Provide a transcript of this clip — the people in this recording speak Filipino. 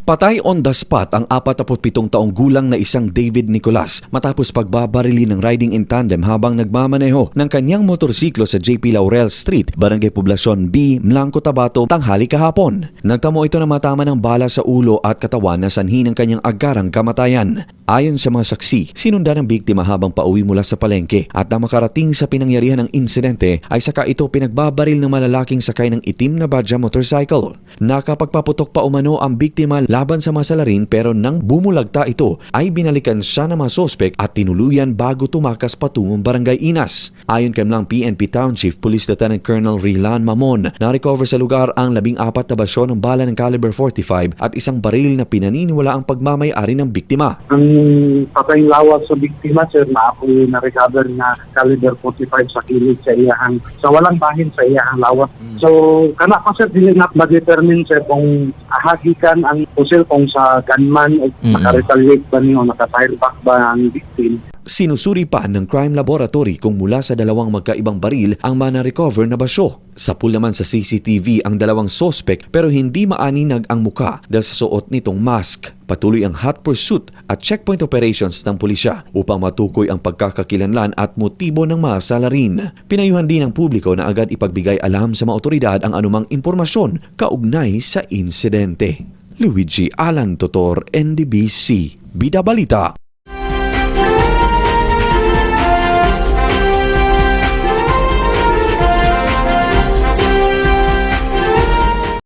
Patay on the spot ang 47 taong gulang na isang David Nicolas matapos pagbabarili ng riding in tandem habang nagmamaneho ng kanyang motorsiklo sa JP Laurel Street, Barangay Poblacion B, Mlangco, Tabato, tanghali kahapon. Nagtamo ito na matama ng bala sa ulo at katawan na sanhi ng kanyang agarang kamatayan. Ayon sa mga saksi, sinundan ng biktima habang pauwi mula sa palengke at na makarating sa pinangyarihan ng insidente ay saka ito pinagbabaril ng malalaking sakay ng itim na Badja motorcycle. Nakapagpaputok pa umano ang biktima laban sa masalarin pero nang bumulagta ito ay binalikan siya ng mga sospek at tinuluyan bago tumakas patungong Barangay Inas. Ayon kay Mlang PNP Township Police Lieutenant Colonel Rilan Mamon, na-recover sa lugar ang 14 na basyo ng bala ng caliber 45 at isang baril na pinaniniwala ang pagmamay-ari ng biktima. Ang patayng lawas sa biktima, sir, na ako na-recover na caliber 45 sa kilid sa iyahang, sa walang bahin sa iyahang lawas. So, kana pa, sir, dili na ma-determine, sir, kung ahagikan ang pusil kung sa gunman o naka-retaliate ba niyo, naka-fire back ba ang victim. Sinusuri pa ng crime laboratory kung mula sa dalawang magkaibang baril ang mana-recover na basyo. Sa pool naman sa CCTV ang dalawang sospek pero hindi maaninag ang muka dahil sa suot nitong mask. Patuloy ang hot pursuit at checkpoint operations ng pulisya upang matukoy ang pagkakakilanlan at motibo ng mga salarin. Pinayuhan din ng publiko na agad ipagbigay alam sa mga otoridad ang anumang impormasyon kaugnay sa insidente. Luigi Alan Totor, NDBC, Bida Balita.